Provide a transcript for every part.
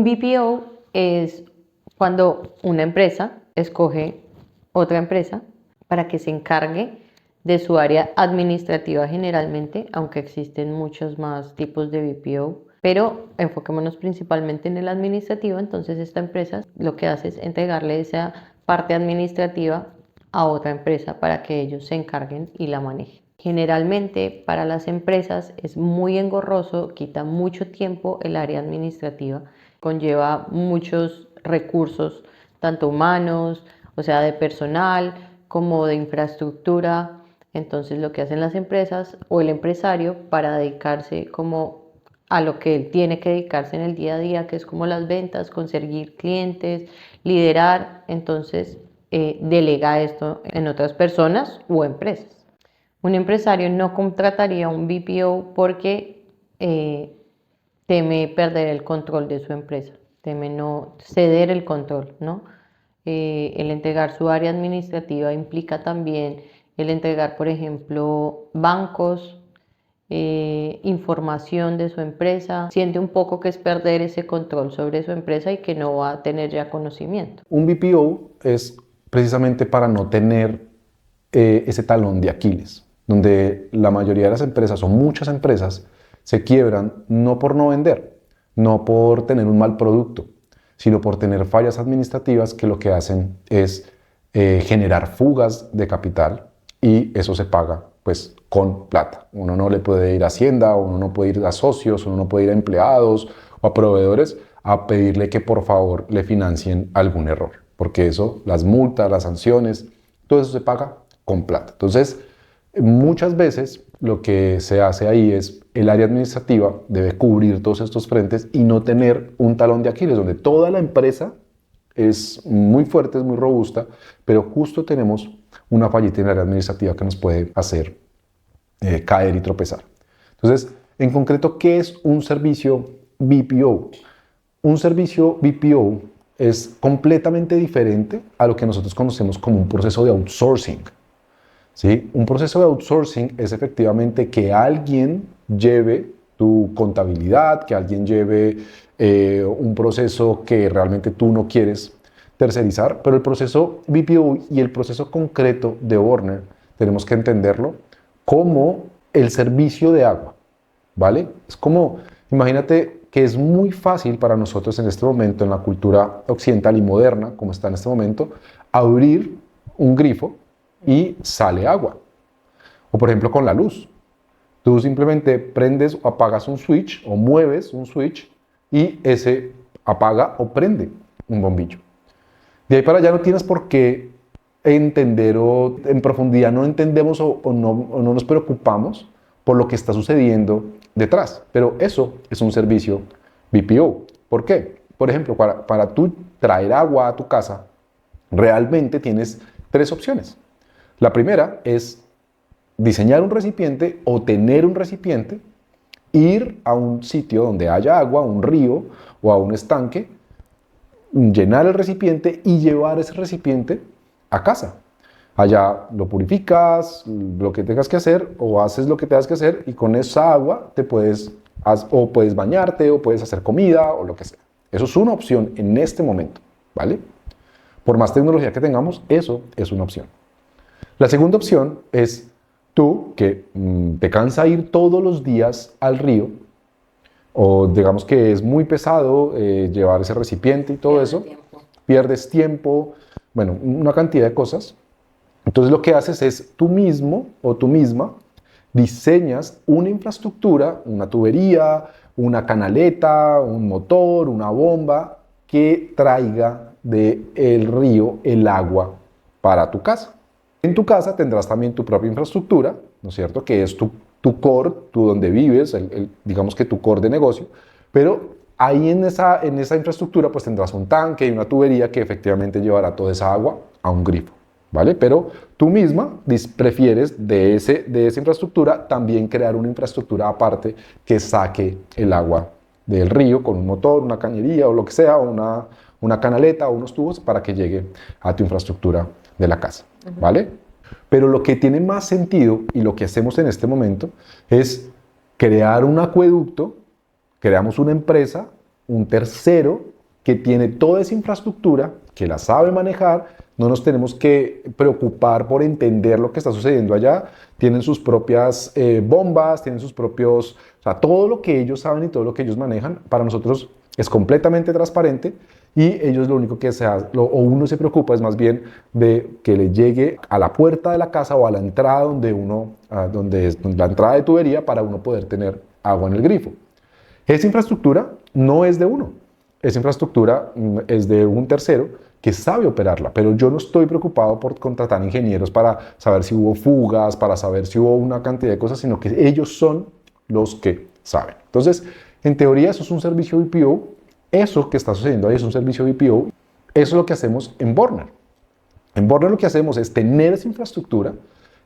BPO es cuando una empresa escoge otra empresa para que se encargue de su área administrativa generalmente, aunque existen muchos más tipos de BPO, pero enfoquémonos principalmente en el administrativo. Entonces esta empresa lo que hace es entregarle esa parte administrativa a otra empresa para que ellos se encarguen y la manejen. Generalmente para las empresas es muy engorroso, quita mucho tiempo el área administrativa, conlleva muchos recursos, tanto humanos, o sea, de personal, como de infraestructura. Entonces lo que hacen las empresas o el empresario para dedicarse como a lo que él tiene que dedicarse en el día a día, que es como las ventas, conseguir clientes, liderar, entonces delega esto en otras personas o empresas. Un empresario no contrataría un BPO porque teme perder el control de su empresa, teme no ceder el control, ¿no? El entregar su área administrativa implica también el entregar, por ejemplo, bancos, información de su empresa. Siente un poco que es perder ese control sobre su empresa y que no va a tener ya conocimiento. Un BPO es precisamente para no tener ese talón de Aquiles, donde la mayoría de las empresas o muchas empresas se quiebran no por no vender, no por tener un mal producto, sino por tener fallas administrativas que lo que hacen es generar fugas de capital, y eso se paga pues con plata. Uno no le puede ir a Hacienda, uno no puede ir a socios, uno no puede ir a empleados o a proveedores a pedirle que por favor le financien algún error, porque eso, las multas, las sanciones, todo eso se paga con plata. Entonces, muchas veces lo que se hace ahí es el área administrativa debe cubrir todos estos frentes y no tener un talón de Aquiles, donde toda la empresa es muy fuerte, es muy robusta, pero justo tenemos una fallita en el área administrativa que nos puede hacer caer y tropezar. Entonces, en concreto, ¿qué es un servicio BPO? Un servicio BPO es completamente diferente a lo que nosotros conocemos como un proceso de outsourcing. ¿Sí? Un proceso de outsourcing es efectivamente que alguien lleve tu contabilidad, que alguien lleve un proceso que realmente tú no quieres tercerizar, pero el proceso BPO y el proceso concreto de Borner tenemos que entenderlo como el servicio de agua, ¿vale? Es como, imagínate que es muy fácil para nosotros en este momento, en la cultura occidental y moderna, como está en este momento, abrir un grifo y sale agua. O por ejemplo con la luz. Tú simplemente prendes o apagas un switch o mueves un switch y ese apaga o prende un bombillo. De ahí para allá no tienes por qué entender o en profundidad no entendemos o no nos preocupamos por lo que está sucediendo detrás. Pero eso es un servicio BPO. ¿Por qué? Por ejemplo, para tú traer agua a tu casa, realmente tienes tres opciones. La primera es diseñar un recipiente o tener un recipiente, ir a un sitio donde haya agua, un río o a un estanque, llenar el recipiente y llevar ese recipiente a casa. Allá lo purificas, lo que tengas que hacer o haces lo que tengas que hacer y con esa agua puedes bañarte o puedes hacer comida o lo que sea. Eso es una opción en este momento, ¿vale? Por más tecnología que tengamos, eso es una opción. La segunda opción es tú, que te cansa ir todos los días al río, o digamos que es muy pesado llevar ese recipiente y todo eso, pierdes tiempo, bueno, una cantidad de cosas. Entonces lo que haces es tú mismo o tú misma diseñas una infraestructura, una tubería, una canaleta, un motor, una bomba que traiga del río el agua para tu casa. En tu casa tendrás también tu propia infraestructura, ¿no es cierto? Que es tu core, tú donde vives, digamos que tu core de negocio, pero ahí en esa infraestructura pues tendrás un tanque y una tubería que efectivamente llevará toda esa agua a un grifo, ¿vale? Pero tú misma prefieres de esa infraestructura también crear una infraestructura aparte que saque el agua del río con un motor, una cañería o lo que sea, una canaleta o unos tubos para que llegue a tu infraestructura de la casa, ¿vale? Pero lo que tiene más sentido y lo que hacemos en este momento es crear un acueducto, creamos una empresa, un tercero que tiene toda esa infraestructura, que la sabe manejar. No nos tenemos que preocupar por entender lo que está sucediendo allá. Tienen sus propias bombas, tienen sus propios... O sea, todo lo que ellos saben y todo lo que ellos manejan, para nosotros es completamente transparente, y ellos lo único que o uno se preocupa es más bien de que le llegue a la puerta de la casa o a la entrada donde la entrada de tubería, para uno poder tener agua en el grifo. Esa infraestructura no es de uno. Esa infraestructura es de un tercero que sabe operarla, pero yo no estoy preocupado por contratar ingenieros para saber si hubo fugas, para saber si hubo una cantidad de cosas, sino que ellos son los que saben. Entonces, en teoría, eso es un servicio BPO. Eso que está sucediendo ahí es un servicio BPO. Eso es lo que hacemos en Borner. En Borner lo que hacemos es tener esa infraestructura,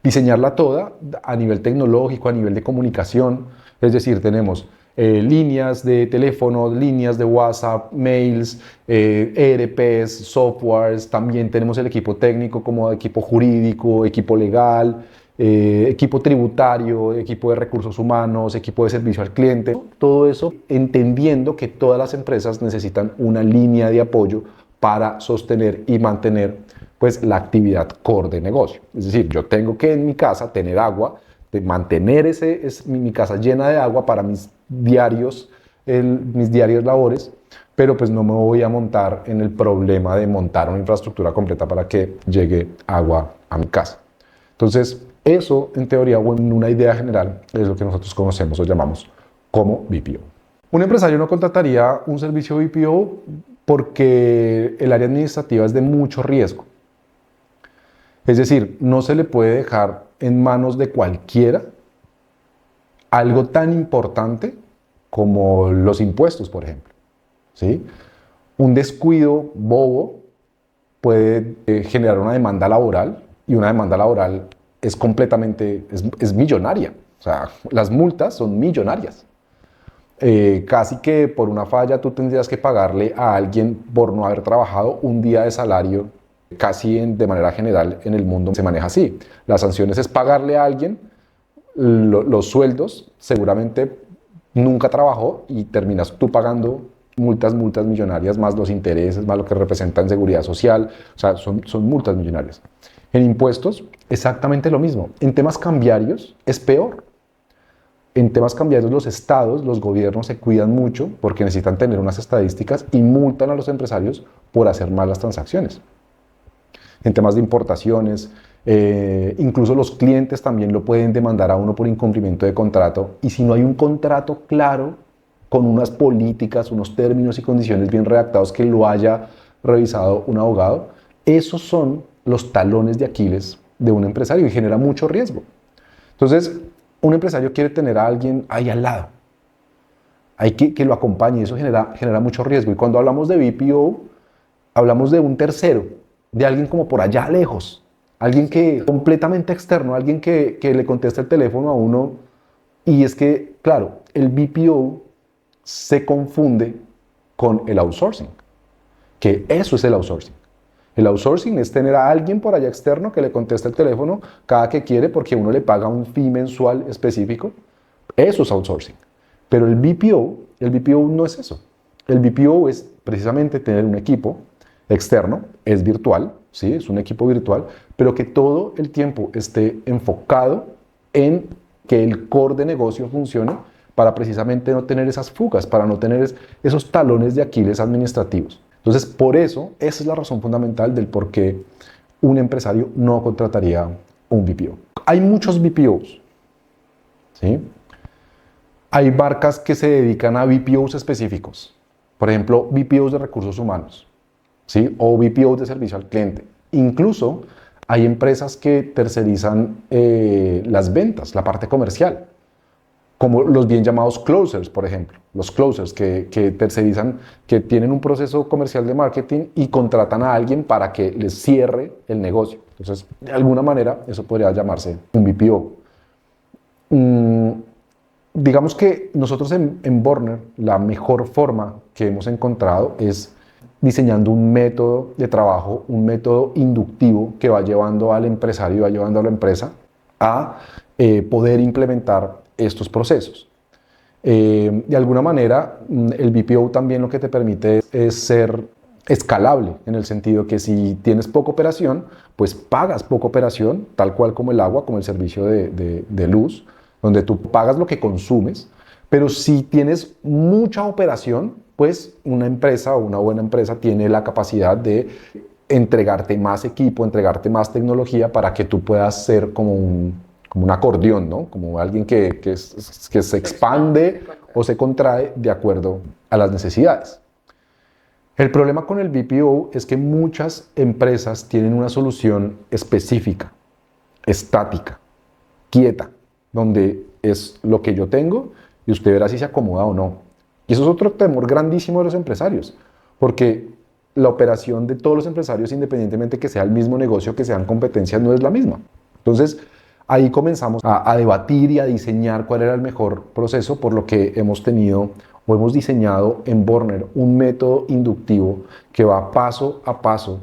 diseñarla toda a nivel tecnológico, a nivel de comunicación. Es decir, tenemos líneas de teléfono, líneas de WhatsApp, mails, ERPs, softwares. También tenemos el equipo técnico como equipo jurídico, equipo legal, equipo tributario, equipo de recursos humanos, equipo de servicio al cliente. Todo eso entendiendo que todas las empresas necesitan una línea de apoyo para sostener y mantener pues la actividad core de negocio. Es decir, yo tengo que en mi casa tener agua, de mantener mi casa llena de agua para mis diarios labores, pero pues no me voy a montar en el problema de montar una infraestructura completa para que llegue agua a mi casa. Entonces, eso en teoría o en una idea general es lo que nosotros conocemos o llamamos como BPO. Un empresario no contrataría un servicio BPO porque el área administrativa es de mucho riesgo. Es decir, no se le puede dejar en manos de cualquiera algo tan importante como los impuestos, por ejemplo. ¿Sí? Un descuido bobo puede generar una demanda laboral, y una demanda laboral es completamente, es millonaria. O sea, las multas son millonarias. Casi que por una falla tú tendrías que pagarle a alguien por no haber trabajado un día de salario. Casi de manera general en el mundo se maneja así. Las sanciones es pagarle a alguien los sueldos, seguramente nunca trabajó, y terminas tú pagando multas millonarias, más los intereses, más lo que representa en seguridad social. O sea, son multas millonarias. En impuestos, exactamente lo mismo. En temas cambiarios es peor. En temas cambiarios los estados, los gobiernos se cuidan mucho porque necesitan tener unas estadísticas y multan a los empresarios por hacer malas transacciones. En temas de importaciones, incluso los clientes también lo pueden demandar a uno por incumplimiento de contrato, y si no hay un contrato claro, con unas políticas, unos términos y condiciones bien redactados que lo haya revisado un abogado, esos son los talones de Aquiles de un empresario y genera mucho riesgo. Entonces, un empresario quiere tener a alguien ahí al lado, hay que lo acompañe, y eso genera mucho riesgo. Y cuando hablamos de BPO, hablamos de un tercero, de alguien como por allá lejos, alguien que completamente externo, alguien que le contesta el teléfono a uno. Y es que, claro, el BPO se confunde con el outsourcing, que eso es el outsourcing. El outsourcing es tener a alguien por allá externo que le contesta el teléfono cada que quiere porque uno le paga un fee mensual específico. Eso es outsourcing. Pero el BPO no es eso. El BPO es precisamente tener un equipo externo, es virtual, ¿sí? Es un equipo virtual, pero que todo el tiempo esté enfocado en que el core de negocio funcione, para precisamente no tener esas fugas, para no tener esos talones de Aquiles administrativos. Entonces, por eso, esa es la razón fundamental del por qué un empresario no contrataría un BPO. Hay muchos BPOs, ¿sí? Hay marcas que se dedican a BPOs específicos, por ejemplo, BPOs de recursos humanos, ¿sí? O BPOs de servicio al cliente. Incluso hay empresas que tercerizan las ventas, la parte comercial, como los bien llamados closers, por ejemplo. Los closers que tercerizan, que tienen un proceso comercial de marketing y contratan a alguien para que les cierre el negocio. Entonces, de alguna manera, eso podría llamarse un BPO. Digamos que nosotros en Borner, la mejor forma que hemos encontrado es diseñando un método de trabajo, un método inductivo que va llevando al empresario, va llevando a la empresa a poder implementar estos procesos. De alguna manera, el BPO también lo que te permite es ser escalable, en el sentido que si tienes poca operación, pues pagas poca operación, tal cual como el agua, como el servicio de luz, donde tú pagas lo que consumes, pero si tienes mucha operación, pues una empresa o una buena empresa tiene la capacidad de entregarte más equipo, entregarte más tecnología para que tú puedas ser como un acordeón, ¿no? Como alguien que se expande o se contrae de acuerdo a las necesidades. El problema con el BPO es que muchas empresas tienen una solución específica, estática, quieta, donde es lo que yo tengo y usted verá si se acomoda o no. Y eso es otro temor grandísimo de los empresarios, porque la operación de todos los empresarios, independientemente que sea el mismo negocio, que sean competencias, no es la misma. Entonces, ahí comenzamos a debatir y a diseñar cuál era el mejor proceso, por lo que hemos tenido o hemos diseñado en Borner un método inductivo que va paso a paso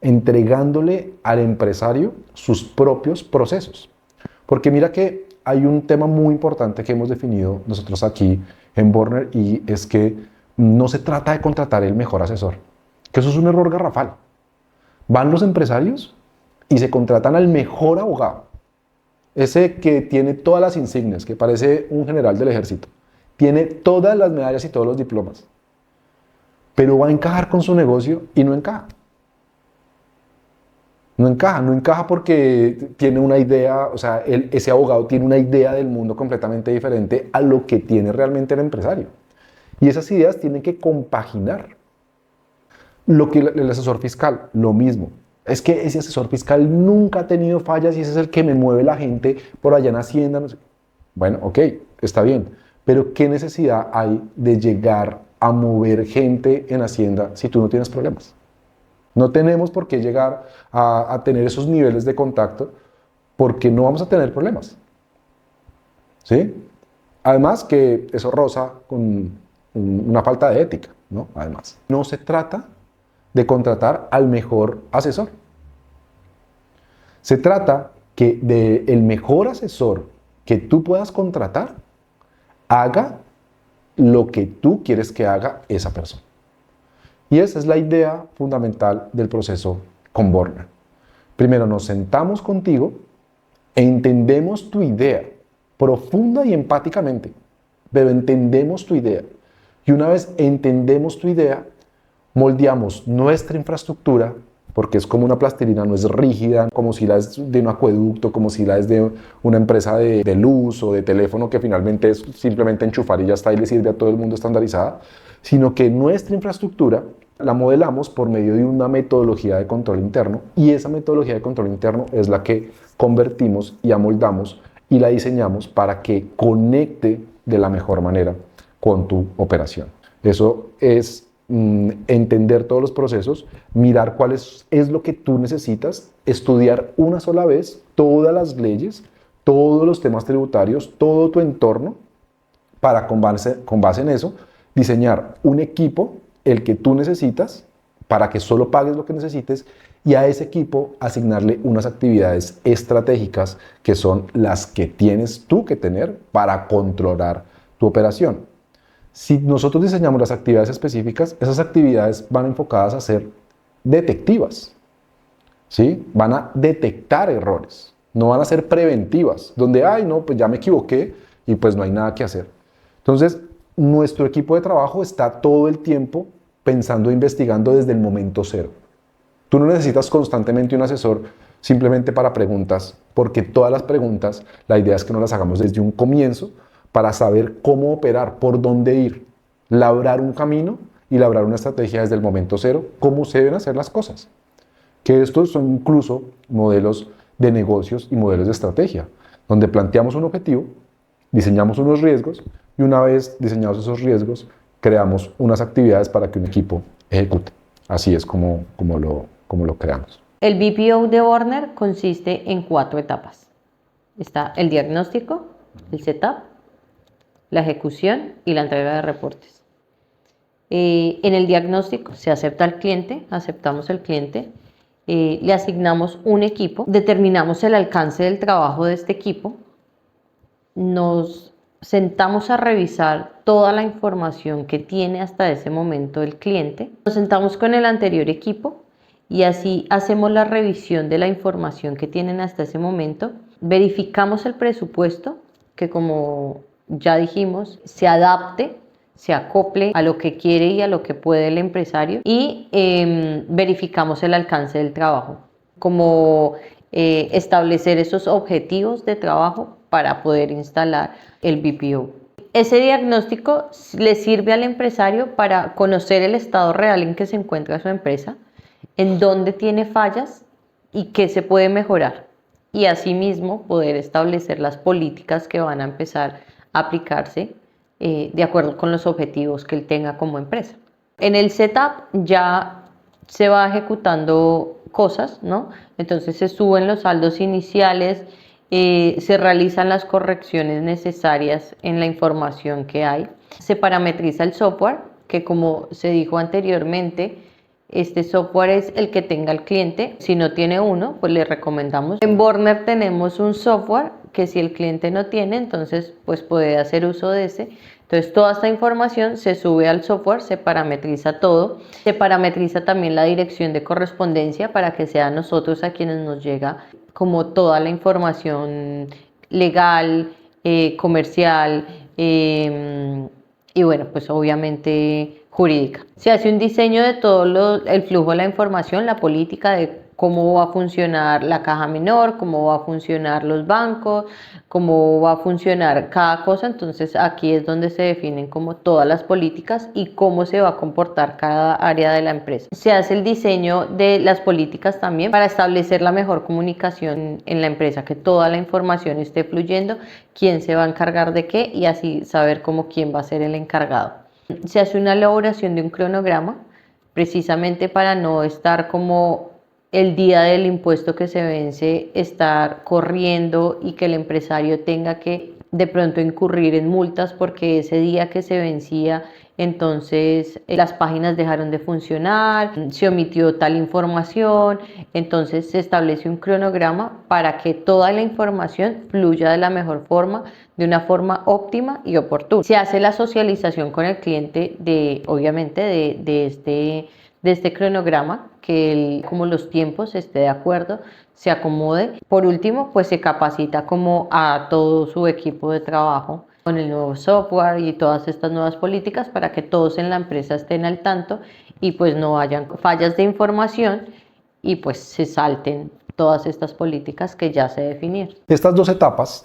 entregándole al empresario sus propios procesos. Porque mira que hay un tema muy importante que hemos definido nosotros aquí en Borner y es que no se trata de contratar el mejor asesor, que eso es un error garrafal. Van los empresarios y se contratan al mejor abogado, ese que tiene todas las insignias, que parece un general del ejército, tiene todas las medallas y todos los diplomas, pero va a encajar con su negocio y no encaja. No encaja porque tiene una idea, o sea, ese abogado tiene una idea del mundo completamente diferente a lo que tiene realmente el empresario. Y esas ideas tienen que compaginar. Lo que el asesor fiscal, lo mismo. Es que ese asesor fiscal nunca ha tenido fallas y ese es el que me mueve la gente por allá en Hacienda. No sé. Bueno, ok, está bien. Pero ¿qué necesidad hay de llegar a mover gente en Hacienda si tú no tienes problemas? No tenemos por qué llegar a tener esos niveles de contacto porque no vamos a tener problemas. ¿Sí? Además que eso roza con una falta de ética, ¿no? Además, no se trata de contratar al mejor asesor. Se trata que el mejor asesor que tú puedas contratar haga lo que tú quieres que haga esa persona. Y esa es la idea fundamental del proceso con Borner. Primero nos sentamos contigo e entendemos tu idea profunda y empáticamente, pero entendemos tu idea. Y una vez entendemos tu idea, moldeamos nuestra infraestructura, porque es como una plastilina, no es rígida, como si la es de un acueducto, como si la es de una empresa de luz o de teléfono que finalmente es simplemente enchufar y ya está y le sirve a todo el mundo estandarizada, sino que nuestra infraestructura la modelamos por medio de una metodología de control interno y esa metodología de control interno es la que convertimos y amoldamos y la diseñamos para que conecte de la mejor manera con tu operación. Eso es entender todos los procesos, mirar cuál es lo que tú necesitas, estudiar una sola vez todas las leyes, todos los temas tributarios, todo tu entorno, para con base en eso, diseñar un equipo, el que tú necesitas, para que solo pagues lo que necesites, y a ese equipo asignarle unas actividades estratégicas que son las que tienes tú que tener para controlar tu operación. Si nosotros diseñamos las actividades específicas, esas actividades van enfocadas a ser detectivas, ¿sí? Van a detectar errores, no van a ser preventivas, donde, ay, no, pues ya me equivoqué y pues no hay nada que hacer. Entonces, nuestro equipo de trabajo está todo el tiempo pensando e investigando desde el momento cero. Tú no necesitas constantemente un asesor simplemente para preguntas, porque todas las preguntas, la idea es que no las hagamos desde un comienzo para saber cómo operar, por dónde ir, labrar un camino y labrar una estrategia desde el momento cero, cómo se deben hacer las cosas. Que estos son incluso modelos de negocios y modelos de estrategia, donde planteamos un objetivo, diseñamos unos riesgos y una vez diseñados esos riesgos, creamos unas actividades para que un equipo ejecute. Así es como lo creamos. El BPO de Borner consiste en 4 etapas. Está el diagnóstico, el setup, la ejecución y la entrega de reportes. En el diagnóstico se acepta al cliente, aceptamos al cliente, le asignamos un equipo, determinamos el alcance del trabajo de este equipo, nos sentamos a revisar toda la información que tiene hasta ese momento el cliente. Nos sentamos con el anterior equipo y así hacemos la revisión de la información que tienen hasta ese momento. Verificamos el presupuesto, que como ya dijimos, se adapte, se acople a lo que quiere y a lo que puede el empresario, y verificamos el alcance del trabajo, como establecer esos objetivos de trabajo para poder instalar el BPO. Ese diagnóstico le sirve al empresario para conocer el estado real en que se encuentra su empresa, en dónde tiene fallas y qué se puede mejorar, y asimismo poder establecer las políticas que van a empezar a aplicarse de acuerdo con los objetivos que él tenga como empresa. En el setup ya se va ejecutando cosas, ¿no? Entonces se suben los saldos iniciales, se realizan las correcciones necesarias en la información que hay, se parametriza el software, que como se dijo anteriormente, este software es el que tenga el cliente. Si no tiene uno, pues le recomendamos. En Borner tenemos un software que si el cliente no tiene, entonces pues puede hacer uso de ese. Entonces toda esta información se sube al software, se parametriza todo, se parametriza también la dirección de correspondencia para que sea a nosotros a quienes nos llega como toda la información legal, comercial, y bueno, pues obviamente jurídica. Se hace un diseño de todo el flujo de la información, la política de cómo va a funcionar la caja menor, cómo va a funcionar los bancos, cómo va a funcionar cada cosa. Entonces aquí es donde se definen como todas las políticas y cómo se va a comportar cada área de la empresa. Se hace el diseño de las políticas también para establecer la mejor comunicación en la empresa, que toda la información esté fluyendo, quién se va a encargar de qué y así saber cómo quién va a ser el encargado. Se hace una elaboración de un cronograma precisamente para no estar como el día del impuesto que se vence, estar corriendo y que el empresario tenga que de pronto incurrir en multas porque ese día que se vencía, entonces las páginas dejaron de funcionar, se omitió tal información. Entonces se establece un cronograma para que toda la información fluya de la mejor forma, de una forma óptima y oportuna. Se hace la socialización con el cliente obviamente de este cronograma, que él, como los tiempos esté de acuerdo, se acomode. Por último, pues se capacita como a todo su equipo de trabajo con el nuevo software y todas estas nuevas políticas para que todos en la empresa estén al tanto y pues no hayan fallas de información y pues se salten todas estas políticas que ya se definieron. Estas dos etapas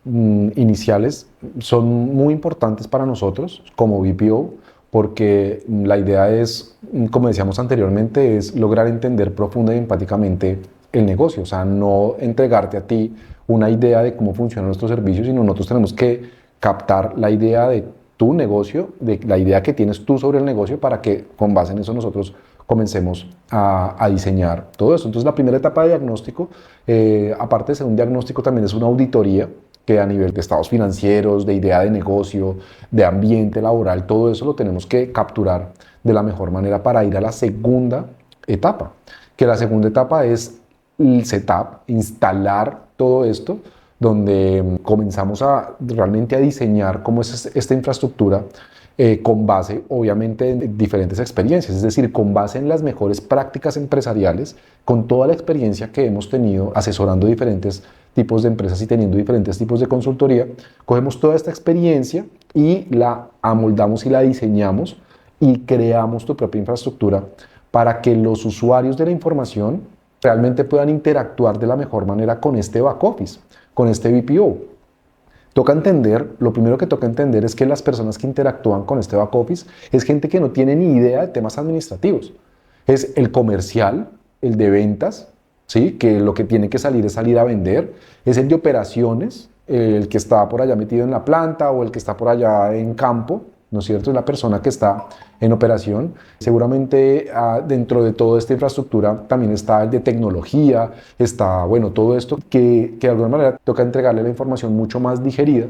iniciales son muy importantes para nosotros como BPO, porque la idea es, como decíamos anteriormente, es lograr entender profunda y empáticamente el negocio. O sea, no entregarte a ti una idea de cómo funcionan nuestros servicios, sino nosotros tenemos que captar la idea de tu negocio, de la idea que tienes tú sobre el negocio, para que con base en eso nosotros comencemos a diseñar todo eso. Entonces la primera etapa de diagnóstico, aparte de ser un diagnóstico, también es una auditoría que a nivel de estados financieros, de idea de negocio, de ambiente laboral, todo eso lo tenemos que capturar de la mejor manera para ir a la segunda etapa, que la segunda etapa es el setup, instalar todo esto, donde comenzamos realmente a diseñar cómo es esta infraestructura con base, obviamente, en diferentes experiencias, es decir, con base en las mejores prácticas empresariales, con toda la experiencia que hemos tenido asesorando diferentes tipos de empresas y teniendo diferentes tipos de consultoría, cogemos toda esta experiencia y la amoldamos y la diseñamos y creamos tu propia infraestructura para que los usuarios de la información realmente puedan interactuar de la mejor manera con este back office, con este BPO. Lo primero que toca entender es que las personas que interactúan con este back office es gente que no tiene ni idea de temas administrativos. Es el comercial, el de ventas, ¿sí? Que lo que tiene que salir es salir a vender. Es el de operaciones, el que está por allá metido en la planta o el que está por allá en campo, ¿no es cierto? Es la persona que está en operación. Seguramente dentro de toda esta infraestructura también está el de tecnología, está, bueno, todo esto que de alguna manera toca entregarle la información mucho más digerida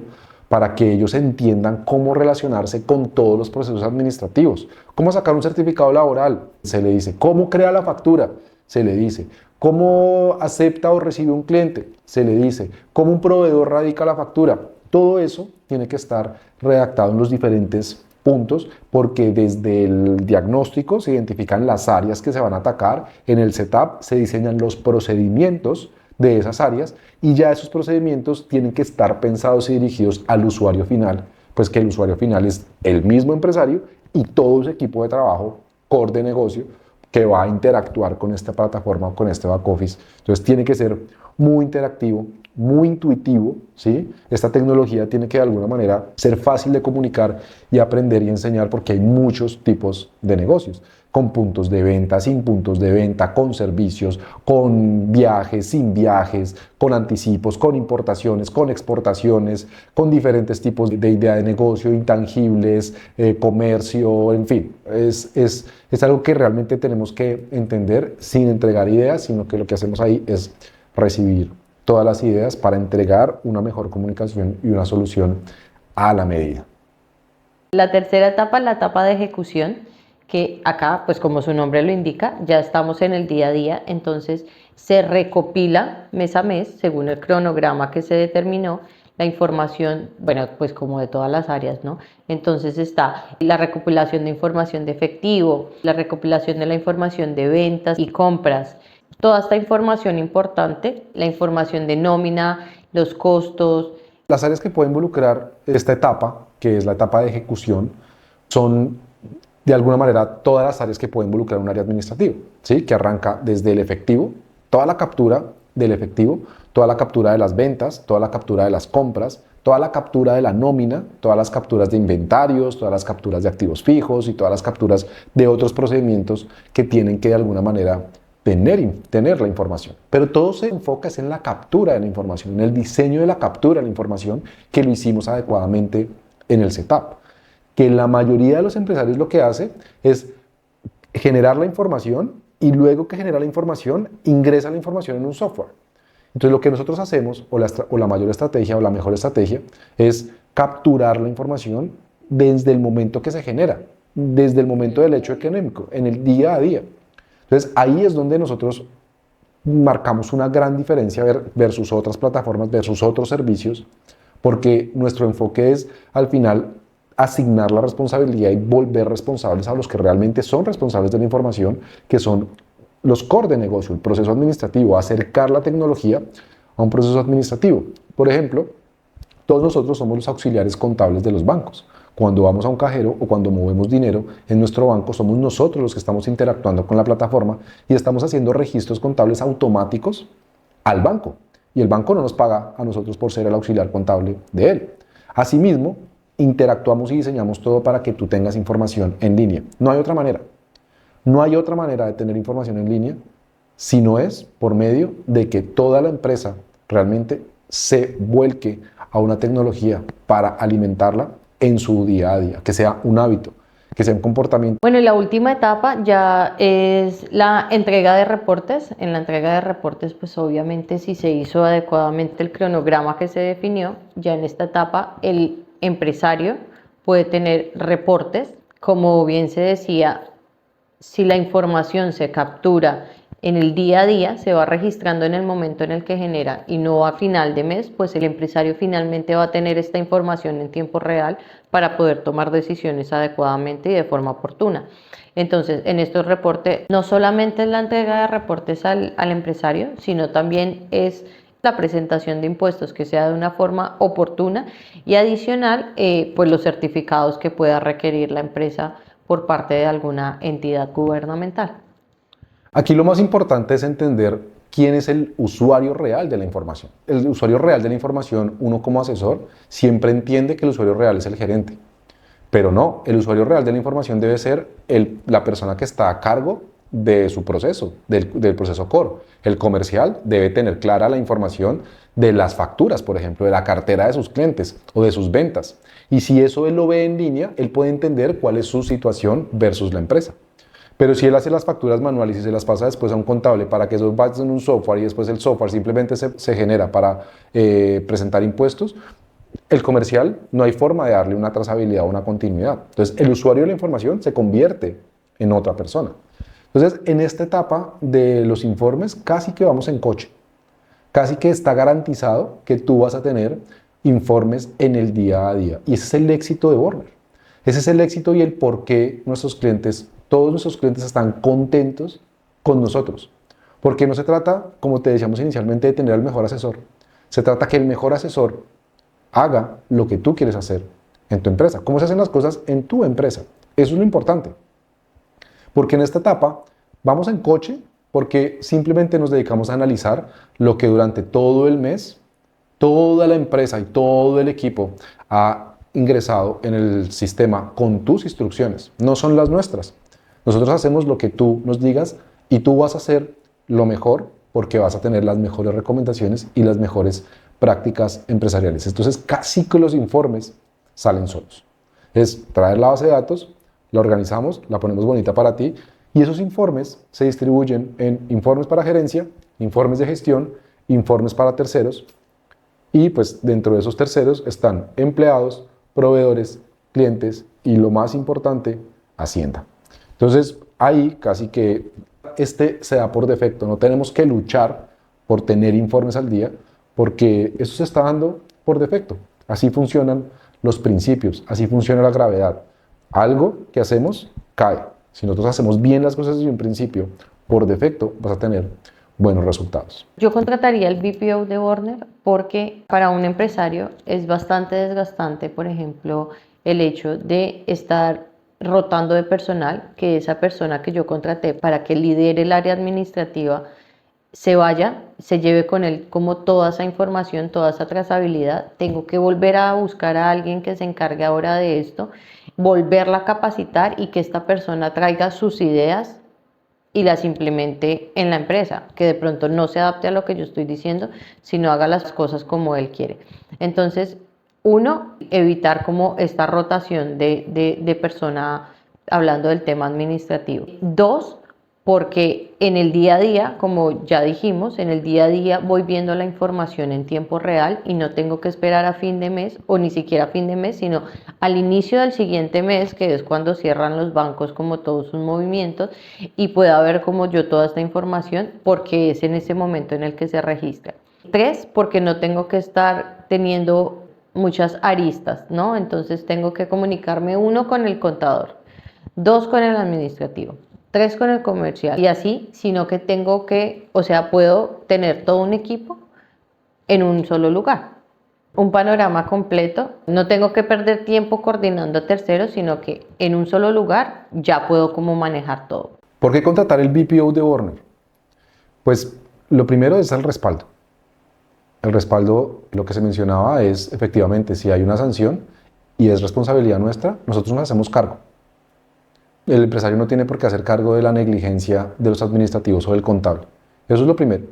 para que ellos entiendan cómo relacionarse con todos los procesos administrativos. ¿Cómo sacar un certificado laboral? Se le dice. ¿Cómo crea la factura? Se le dice. ¿Cómo acepta o recibe un cliente? Se le dice. ¿Cómo un proveedor radica la factura? Todo eso tiene que estar redactado en los diferentes puntos, porque desde el diagnóstico se identifican las áreas que se van a atacar, en el setup se diseñan los procedimientos de esas áreas y ya esos procedimientos tienen que estar pensados y dirigidos al usuario final, pues que el usuario final es el mismo empresario y todo su equipo de trabajo, core de negocio, que va a interactuar con esta plataforma o con este back office. Entonces tiene que ser muy interactivo, muy intuitivo, ¿sí? Esta tecnología tiene que de alguna manera ser fácil de comunicar y aprender y enseñar, porque hay muchos tipos de negocios, con puntos de venta, sin puntos de venta, con servicios, con viajes, sin viajes, con anticipos, con importaciones, con exportaciones, con diferentes tipos de idea de negocio, intangibles, comercio, en fin. Es algo que realmente tenemos que entender sin entregar ideas, sino que lo que hacemos ahí es recibir todas las ideas para entregar una mejor comunicación y una solución a la medida. La tercera etapa, la etapa de ejecución, que acá, pues como su nombre lo indica, ya estamos en el día a día, entonces se recopila mes a mes, según el cronograma que se determinó, la información, bueno, pues como de todas las áreas, ¿no? Entonces está la recopilación de información de efectivo, la recopilación de la información de ventas y compras, toda esta información importante, la información de nómina, los costos. Las áreas que puede involucrar esta etapa, que es la etapa de ejecución, son de alguna manera todas las áreas que puede involucrar un área administrativa, ¿sí? Que arranca desde el efectivo, toda la captura del efectivo, toda la captura de las ventas, toda la captura de las compras, toda la captura de la nómina, todas las capturas de inventarios, todas las capturas de activos fijos y todas las capturas de otros procedimientos que tienen que de alguna manera tener la información. Pero todo se enfoca en la captura de la información, en el diseño de la captura de la información, que lo hicimos adecuadamente en el setup. Que la mayoría de los empresarios lo que hace es generar la información y luego que genera la información, ingresa la información en un software. Entonces lo que nosotros hacemos, o la mayor estrategia o la mejor estrategia, es capturar la información desde el momento que se genera, desde el momento del hecho económico, en el día a día. Entonces ahí es donde nosotros marcamos una gran diferencia versus otras plataformas, versus otros servicios, porque nuestro enfoque es al final asignar la responsabilidad y volver responsables a los que realmente son responsables de la información, que son los core de negocio, el proceso administrativo, acercar la tecnología a un proceso administrativo. Por ejemplo, todos nosotros somos los auxiliares contables de los bancos. Cuando vamos a un cajero o cuando movemos dinero en nuestro banco, somos nosotros los que estamos interactuando con la plataforma y estamos haciendo registros contables automáticos al banco. Y el banco no nos paga a nosotros por ser el auxiliar contable de él. Asimismo, interactuamos y diseñamos todo para que tú tengas información en línea. No hay otra manera. No hay otra manera de tener información en línea si no es por medio de que toda la empresa realmente se vuelque a una tecnología para alimentarla en su día a día, que sea un hábito, que sea un comportamiento. Bueno, y la última etapa ya es la entrega de reportes. En la entrega de reportes, pues obviamente si se hizo adecuadamente el cronograma que se definió, ya en esta etapa el empresario puede tener reportes. Como bien se decía, si la información se captura en el día a día, se va registrando en el momento en el que genera y no a final de mes, pues el empresario finalmente va a tener esta información en tiempo real para poder tomar decisiones adecuadamente y de forma oportuna. Entonces, en estos reportes, no solamente es la entrega de reportes al empresario, sino también es la presentación de impuestos que sea de una forma oportuna y adicional, pues los certificados que pueda requerir la empresa por parte de alguna entidad gubernamental. Aquí lo más importante es entender quién es el usuario real de la información. El usuario real de la información, uno como asesor, siempre entiende que el usuario real es el gerente. Pero no, el usuario real de la información debe ser la persona que está a cargo de su proceso, del proceso core. El comercial debe tener clara la información de las facturas, por ejemplo, de la cartera de sus clientes o de sus ventas. Y si eso él lo ve en línea, él puede entender cuál es su situación versus la empresa. Pero si él hace las facturas manuales y se las pasa después a un contable para que eso vaya en un software y después el software simplemente se genera para presentar impuestos, el comercial no hay forma de darle una trazabilidad o una continuidad. Entonces, el usuario de la información se convierte en otra persona. Entonces, en esta etapa de los informes, casi que vamos en coche. Casi que está garantizado que tú vas a tener informes en el día a día. Y ese es el éxito de Borner. Ese es el éxito y el por qué nuestros clientes, todos nuestros clientes están contentos con nosotros. Porque no se trata, como te decíamos inicialmente, de tener al mejor asesor. Se trata que el mejor asesor haga lo que tú quieres hacer en tu empresa. ¿Cómo se hacen las cosas en tu empresa? Eso es lo importante. Porque en esta etapa vamos en coche porque simplemente nos dedicamos a analizar lo que durante todo el mes, toda la empresa y todo el equipo ha ingresado en el sistema con tus instrucciones. No son las nuestras. Nosotros hacemos lo que tú nos digas y tú vas a hacer lo mejor porque vas a tener las mejores recomendaciones y las mejores prácticas empresariales. Entonces, casi que los informes salen solos. Es traer la base de datos, la organizamos, la ponemos bonita para ti y esos informes se distribuyen en informes para gerencia, informes de gestión, informes para terceros y pues dentro de esos terceros están empleados, proveedores, clientes y lo más importante, Hacienda. Entonces, ahí casi que se da por defecto. No tenemos que luchar por tener informes al día porque eso se está dando por defecto. Así funcionan los principios, así funciona la gravedad. Algo que hacemos cae. Si nosotros hacemos bien las cosas desde un principio, por defecto vas a tener buenos resultados. Yo contrataría el BPO de Borner porque para un empresario es bastante desgastante, por ejemplo, el hecho de estar rotando de personal, que esa persona que yo contraté para que lidere el área administrativa se vaya, se lleve con él como toda esa información, toda esa trazabilidad. Tengo que volver a buscar a alguien que se encargue ahora de esto, volverla a capacitar y que esta persona traiga sus ideas y las implemente en la empresa, que de pronto no se adapte a lo que yo estoy diciendo, sino haga las cosas como él quiere. Entonces, uno, evitar como esta rotación de persona hablando del tema administrativo. Dos, porque en el día a día, como ya dijimos, en el día a día voy viendo la información en tiempo real y no tengo que esperar a fin de mes o ni siquiera a fin de mes, sino al inicio del siguiente mes, que es cuando cierran los bancos como todos sus movimientos y pueda ver como yo toda esta información porque es en ese momento en el que se registra. Tres, porque no tengo que estar teniendo muchas aristas, ¿no? Entonces tengo que comunicarme uno con el contador, dos con el administrativo, tres con el comercial y así, sino que tengo que, o sea, puedo tener todo un equipo en un solo lugar. Un panorama completo, no tengo que perder tiempo coordinando a terceros, sino que en un solo lugar ya puedo como manejar todo. ¿Por qué contratar el BPO de Borner? Pues lo primero es el respaldo. El respaldo, lo que se mencionaba es efectivamente si hay una sanción y es responsabilidad nuestra, nosotros nos hacemos cargo. El empresario no tiene por qué hacer cargo de la negligencia de los administrativos o del contable. Eso es lo primero.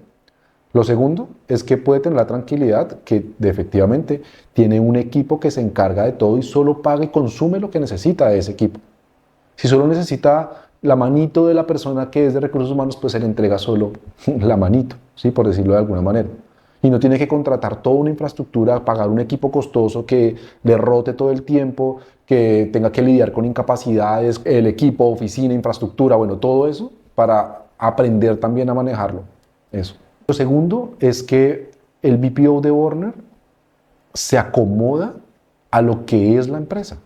Lo segundo es que puede tener la tranquilidad que efectivamente tiene un equipo que se encarga de todo y solo paga y consume lo que necesita de ese equipo. Si solo necesita la manito de la persona que es de recursos humanos, pues se le entrega solo la manito, ¿sí? Por decirlo de alguna manera. Y no tiene que contratar toda una infraestructura, pagar un equipo costoso que le rote todo el tiempo, que tenga que lidiar con incapacidades, el equipo, oficina, infraestructura, bueno, todo eso para aprender también a manejarlo. Eso. Lo segundo es que el BPO de Borner se acomoda a lo que es la empresa.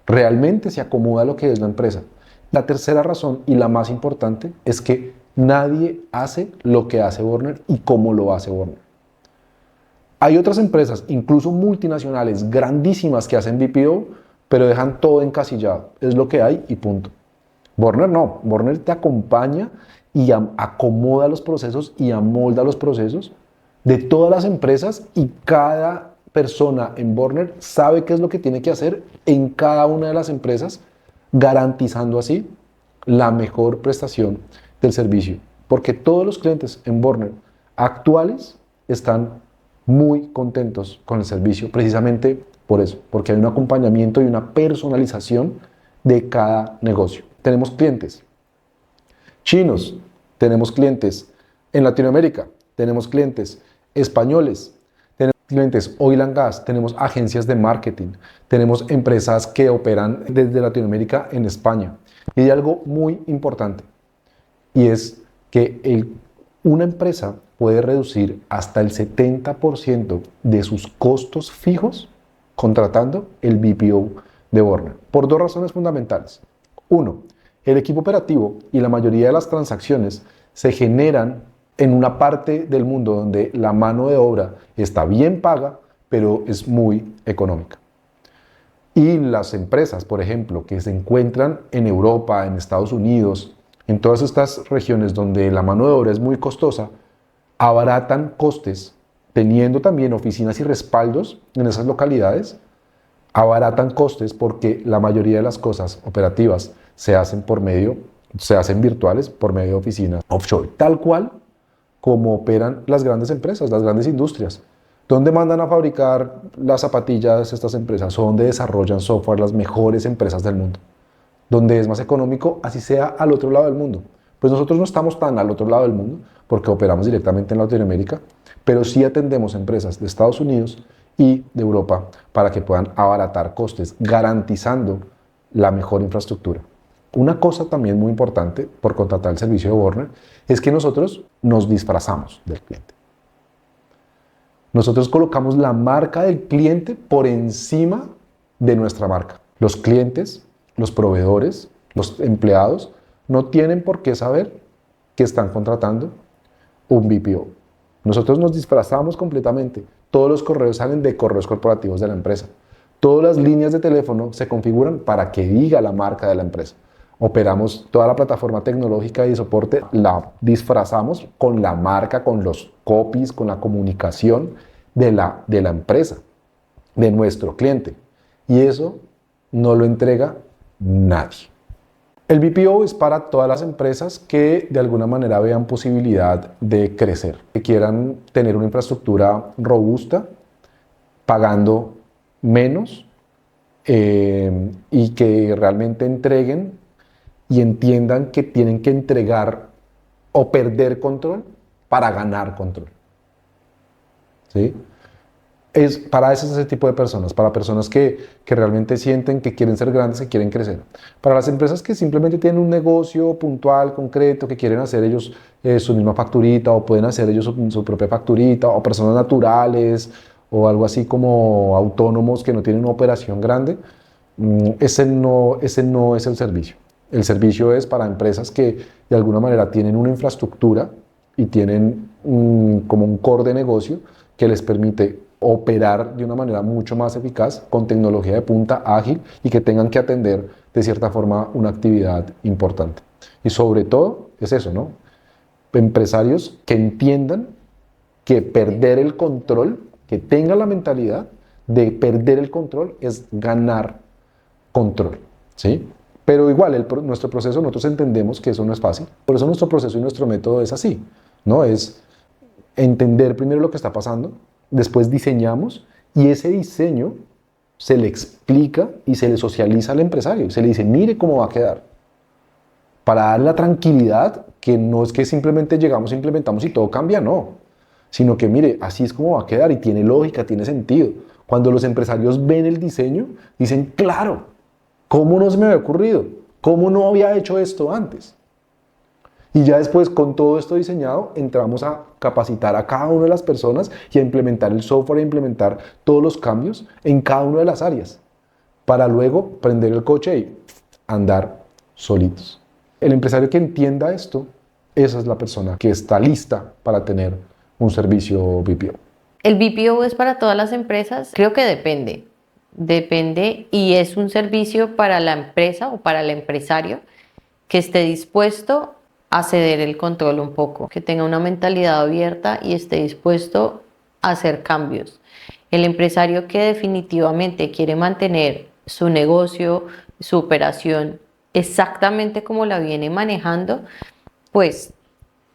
Realmente se acomoda a lo que es la empresa. La tercera razón y la más importante es que nadie hace lo que hace Borner y cómo lo hace Borner. Hay otras empresas, incluso multinacionales, grandísimas que hacen BPO, pero dejan todo encasillado. Es lo que hay y punto. Borner no. Borner te acompaña y acomoda los procesos y amolda los procesos de todas las empresas y cada persona en Borner sabe qué es lo que tiene que hacer en cada una de las empresas, garantizando así la mejor prestación del servicio. Porque todos los clientes en Borner actuales están muy contentos con el servicio, precisamente por eso, porque hay un acompañamiento y una personalización de cada negocio. Tenemos clientes chinos, tenemos clientes en Latinoamérica, tenemos clientes españoles, tenemos clientes oil and gas, tenemos agencias de marketing, tenemos empresas que operan desde Latinoamérica en España. Y hay algo muy importante, y es que Una empresa puede reducir hasta el 70% de sus costos fijos contratando el BPO de Borner, por dos razones fundamentales. Uno, el equipo operativo y la mayoría de las transacciones se generan en una parte del mundo donde la mano de obra está bien paga, pero es muy económica. Y las empresas, por ejemplo, que se encuentran en Europa, en Estados Unidos, en todas estas regiones donde la mano de obra es muy costosa, abaratan costes, teniendo también oficinas y respaldos en esas localidades, abaratan costes porque la mayoría de las cosas operativas se hacen virtuales por medio de oficinas offshore, tal cual como operan las grandes empresas, las grandes industrias. ¿Dónde mandan a fabricar las zapatillas estas empresas? ¿O dónde desarrollan software las mejores empresas del mundo? Donde es más económico, así sea al otro lado del mundo. Pues nosotros no estamos tan al otro lado del mundo porque operamos directamente en Latinoamérica, pero sí atendemos empresas de Estados Unidos y de Europa para que puedan abaratar costes, garantizando la mejor infraestructura. Una cosa también muy importante por contratar el servicio de Borner es que nosotros nos disfrazamos del cliente. Nosotros colocamos la marca del cliente por encima de nuestra marca. Los clientes, los proveedores, los empleados no tienen por qué saber que están contratando un BPO. Nosotros nos disfrazamos completamente. Todos los correos salen de correos corporativos de la empresa. Todas las líneas de teléfono se configuran para que diga la marca de la empresa. Operamos toda la plataforma tecnológica y de soporte, la disfrazamos con la marca, con los copies, con la comunicación de la empresa, de nuestro cliente. Y eso no lo entrega nadie. El BPO es para todas las empresas que de alguna manera vean posibilidad de crecer, que quieran tener una infraestructura robusta, pagando menos y que realmente entreguen y entiendan que tienen que entregar o perder control para ganar control. ¿Sí? Para ese tipo de personas, para personas que realmente sienten que quieren ser grandes, que quieren crecer. Para las empresas que simplemente tienen un negocio puntual, concreto, que quieren hacer ellos su misma facturita o pueden hacer ellos su propia facturita, o personas naturales o algo así como autónomos que no tienen una operación grande, ese no es el servicio. El servicio es para empresas que de alguna manera tienen una infraestructura y tienen como un core de negocio que les permite operar de una manera mucho más eficaz, con tecnología de punta, ágil, y que tengan que atender de cierta forma una actividad importante. Y sobre todo es eso, ¿no? Empresarios que entiendan que perder el control, que tengan la mentalidad de perder el control es ganar control, ¿sí? Pero igual, nuestro proceso, nosotros entendemos que eso no es fácil. Por eso nuestro proceso y nuestro método es así, ¿no? Es entender primero lo que está pasando, después diseñamos y ese diseño se le explica y se le socializa al empresario. Se le dice, mire cómo va a quedar. Para dar la tranquilidad que no es que simplemente llegamos, implementamos y todo cambia, no. Sino que mire, así es como va a quedar y tiene lógica, tiene sentido. Cuando los empresarios ven el diseño, dicen, claro, ¿cómo no se me había ocurrido? ¿Cómo no había hecho esto antes? Y ya después, con todo esto diseñado, entramos a capacitar a cada una de las personas y a implementar el software, a implementar todos los cambios en cada una de las áreas, para luego prender el coche y andar solitos. El empresario que entienda esto, esa es la persona que está lista para tener un servicio BPO. ¿El BPO es para todas las empresas? Creo que depende. Depende y es un servicio para la empresa o para el empresario que esté dispuesto a ceder el control un poco, que tenga una mentalidad abierta y esté dispuesto a hacer cambios. El empresario que definitivamente quiere mantener su negocio, su operación exactamente como la viene manejando, pues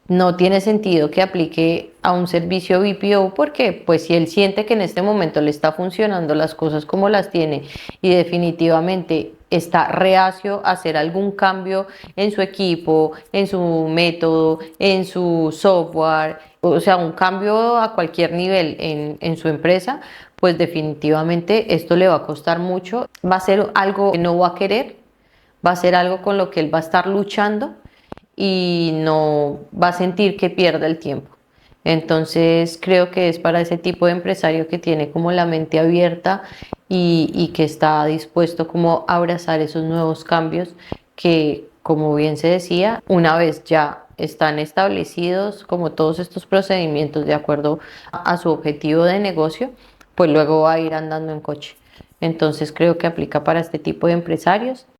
no tiene sentido que aplique a un servicio BPO porque pues si él siente que en este momento le está funcionando las cosas como las tiene y definitivamente está reacio a hacer algún cambio en su equipo, en su método, en su software, o sea, un cambio a cualquier nivel en su empresa, pues definitivamente esto le va a costar mucho, va a ser algo que no va a querer, va a ser algo con lo que él va a estar luchando. y no va a sentir que pierde el tiempo. Entonces creo que es para ese tipo de empresario que tiene como la mente abierta y que está dispuesto como a abrazar esos nuevos cambios que, como bien se decía, una vez ya están establecidos como todos estos procedimientos de acuerdo a su objetivo de negocio, pues luego va a ir andando en coche. Entonces creo que aplica para este tipo de empresarios.